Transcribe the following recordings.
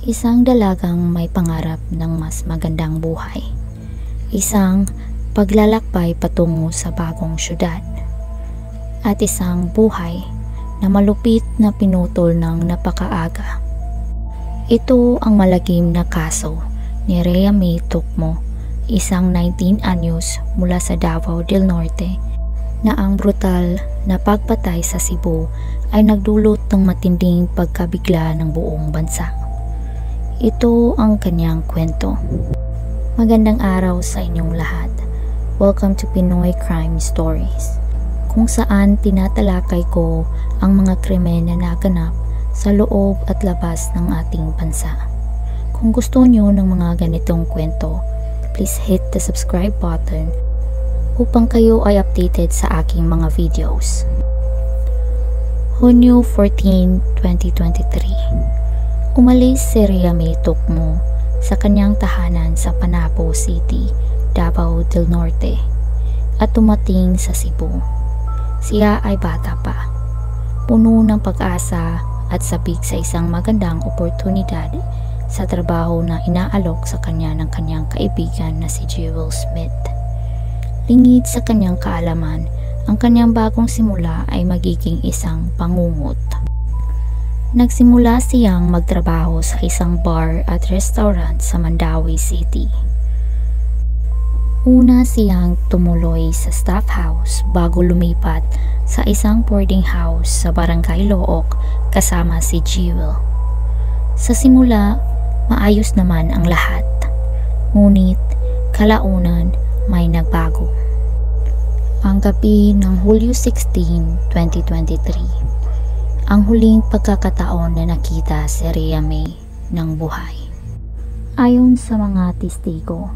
Isang dalagang may pangarap ng mas magandang buhay. Isang paglalakbay patungo sa bagong syudad. At isang buhay na malupit na pinutol ng napakaaga. Ito ang malagim na kaso ni Rhea May Tocmo, isang 19 anyos mula sa Davao del Norte, na ang brutal na pagpatay sa Cebu ay nagdulot ng matinding pagkabigla ng buong bansa. Ito ang kanyang kwento. Magandang araw sa inyong lahat. Welcome to Pinoy Crime Stories, kung saan tinatalakay ko ang mga krimen na naganap sa loob at labas ng ating bansa. Kung gusto niyo ng mga ganitong kwento, please hit the subscribe button upang kayo ay updated sa aking mga videos. Hunyo 14, 2023. Umalis si Rhea May Tocmo sa kanyang tahanan sa Panabo City, Davao del Norte, at tumating sa Cebu. Siya ay bata pa, puno ng pag-asa at sabik sa isang magandang oportunidad sa trabaho na inaalok sa kanya ng kanyang kaibigan na si Jewel Smith. Lingid sa kanyang kaalaman, ang kanyang bagong simula ay magiging isang pangungot. Nagsimula siyang magtrabaho sa isang bar at restaurant sa Mandaue City. Una siyang tumuloy sa staff house bago lumipat sa isang boarding house sa Barangay Look kasama si Jewel. Sa simula, maayos naman ang lahat. Ngunit, kalaunan, may nagbago. Ang gabi ng Hulyo 16, 2023, ang huling pagkakataon na nakita si Rhea May ng buhay. Ayon sa mga testigo,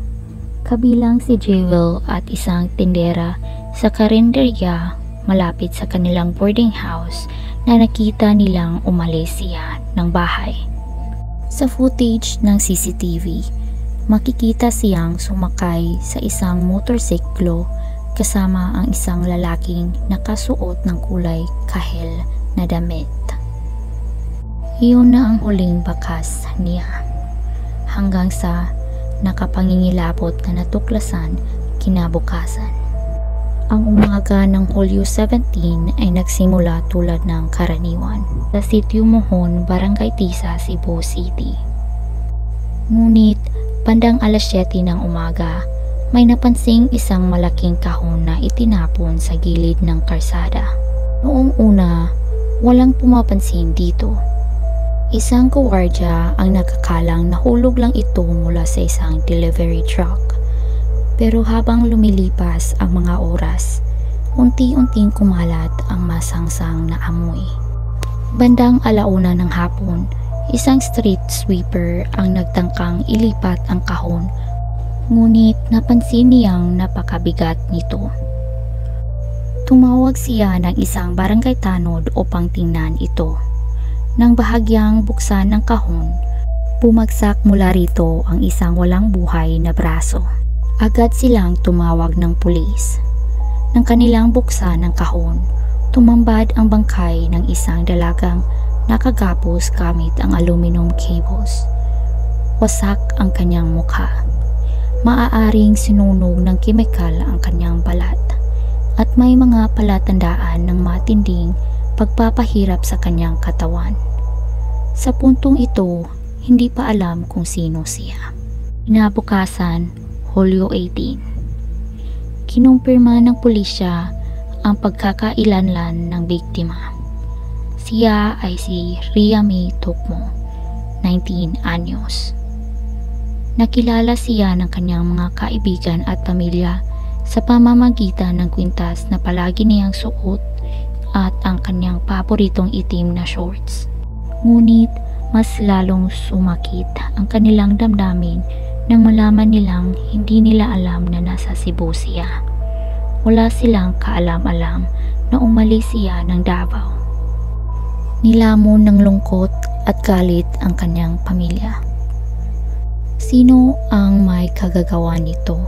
kabilang si Jewel at isang tindera sa karinderya malapit sa kanilang boarding house na nakita nilang umalis siya ng bahay. Sa footage ng CCTV, makikita siyang sumakay sa isang motorsiklo kasama ang isang lalaking nakasuot ng kulay kahel na damit. Iyon na ang huling bakas niya, hanggang sa nakapangingilabot na natuklasan kinabukasan. Ang umaga ng Hulyo 17 ay nagsimula tulad ng karaniwan sa Sitio Mohon, Barangay Tisa, Cebu City. Ngunit bandang alas 7 ng umaga, may napansing isang malaking kahon na itinapon sa gilid ng karsada. Noong una, walang pumapansin dito. Isang guwardiya ang nakakalang nahulog lang ito mula sa isang delivery truck. Pero habang lumilipas ang mga oras, unti-unting kumalat ang masangsang na amoy. Bandang alauna ng hapon, isang street sweeper ang nagtangkang ilipat ang kahon, ngunit napansin niyang napakabigat nito. Tumawag siya ng isang barangay tanod upang tingnan ito. Nang bahagyang buksan ng kahon, bumagsak mula rito ang isang walang buhay na braso. Agad silang tumawag ng pulis. Nang kanilang buksan ang kahon, tumambad ang bangkay ng isang dalagang nakagapos gamit ang aluminum cables. Wasak ang kanyang mukha. Maaaring sinunog ng kemikal ang kanyang balat, at may mga palatandaan ng matinding pagpapahirap sa kanyang katawan. Sa puntong ito, hindi pa alam kung sino siya. Kinabukasan, Hulyo 18. Kinumpirma ng pulisya ang pagkakailanlan ng biktima. Siya ay si Rhea May Tocmo, 19 anyos. Nakilala siya ng kanyang mga kaibigan at pamilya sa pamamagitan ng kwintas na palagi niyang suot at ang kanyang paboritong itim na shorts. Ngunit mas lalong sumakit ang kanilang damdamin nang malaman nilang hindi nila alam na nasa Cebu siya. Wala silang kaalam-alam na umalis siya ng Davao. Nilamon ng lungkot at galit ang kanyang pamilya. Sino ang may kagagawa nito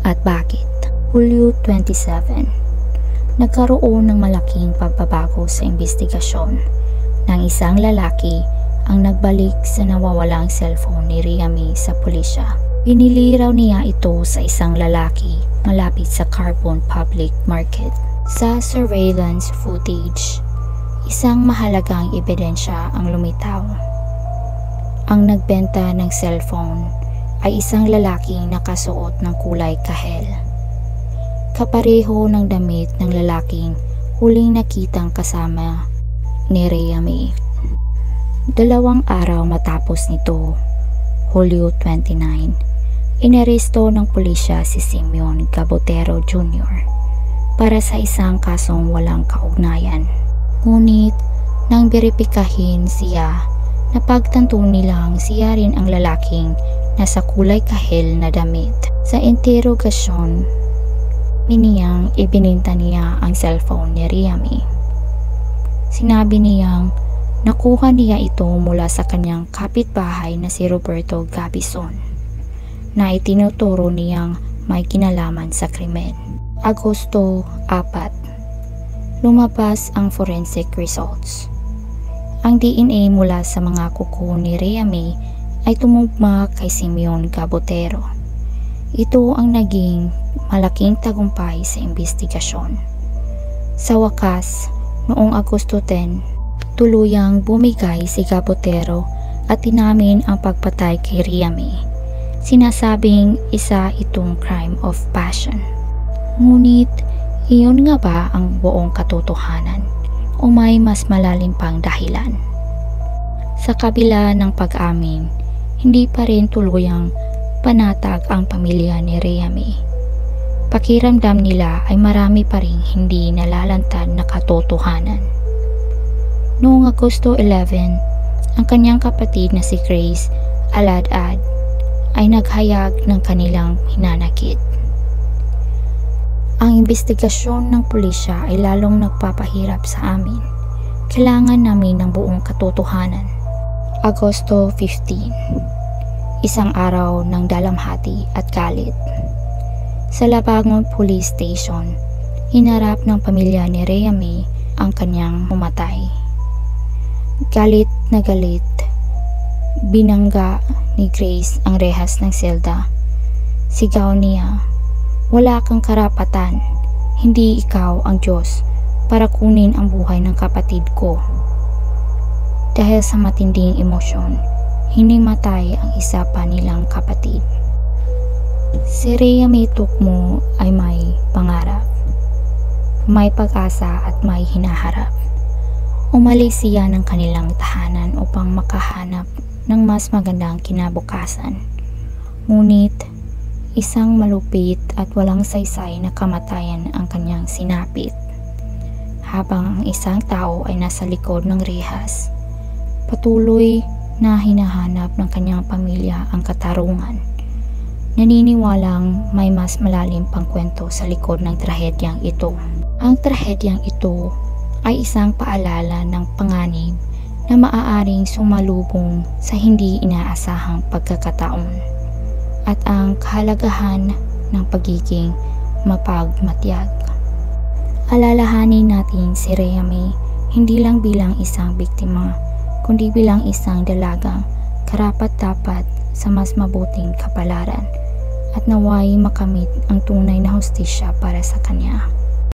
at bakit? Hulyo 27. Nagkaroon ng malaking pagbabago sa investigasyon. Ng isang lalaki ang nagbalik sa nawawalang cellphone ni Riami sa pulisya. Pinili raw niya ito sa isang lalaki malapit sa Carbon Public Market. Sa surveillance footage, isang mahalagang ebidensya ang lumitaw. Ang nagbenta ng cellphone ay isang lalaking nakasuot ng kulay kahel. Kapareho ng damit ng lalaking huling nakitang kasama ni Riami. 2 araw matapos nito, Hulyo 29, inaresto ng pulisya si Simeon Gabotero Jr. para sa isang kasong walang kaugnayan. Ngunit nang beripikahin siya, napagtanto nilang siya rin ang lalaking nasa kulay kahel na damit. Sa interogasyon, niyang ibininta niya ang cellphone ni Riami. Sinabi niyang nakuha niya ito mula sa kanyang kapitbahay na si Roberto Gabison, na itinuturo niyang may kinalaman sa krimen. Agosto 4, lumabas ang forensic results. Ang DNA mula sa mga kuko ni Riami ay tumugma kay Simeon Gabotero. Ito ang naging malaking tagumpay sa investigasyon. Sa wakas, noong Agosto 10, tuluyang bumigay si Gabotero at inamin ang pagpatay kay Riami. Sinasabing isa itong crime of passion. Ngunit, iyon nga ba ang buong katotohanan o may mas malalim pang dahilan? Sa kabila ng pag-amin, hindi pa rin tuluyang panatag ang pamilya ni Riami. Pakiramdam nila ay marami pa rin hindi nalalantad na katotohanan. Noong Agosto 11, ang kanyang kapatid na si Grace Aladad ay naghayag ng kanilang hinanakit. Ang investigasyon ng pulisya ay lalong nagpapahirap sa amin. Kailangan namin ng buong katotohanan. Agosto 15, isang araw ng dalamhati at galit. Sa Labangon Police Station, hinarap ng pamilya ni Riami ang kanyang pumatay. Galit na galit, binangga ni Grace ang rehas ng selda. Sigaw niya, "Wala kang karapatan, hindi ikaw ang Diyos para kunin ang buhay ng kapatid ko." Dahil sa matinding emosyon, hinimatay ang isa pa nilang kapatid. Si Riami Tukmo ay may pangarap, may pag-asa at may hinaharap. Umalis siya ng kanilang tahanan upang makahanap ng mas magandang kinabukasan. Ngunit, isang malupit at walang saysay na kamatayan ang kanyang sinapit. Habang ang isang tao ay nasa likod ng rehas, patuloy na hinahanap ng kanyang pamilya ang katarungan. Naniniwalang may mas malalim pang kwento sa likod ng trahedyang ito. Ang trahedyang ito ay isang paalala ng panganib na maaaring sumalubong sa hindi inaasahang pagkakataon at ang kahalagahan ng pagiging mapagmatyag. Alalahanin natin si Riami hindi lang bilang isang biktima, kundi bilang isang dalagang karapat-dapat sa mas mabuting kapalaran at naway makamit ang tunay na hustisya para sa kanya.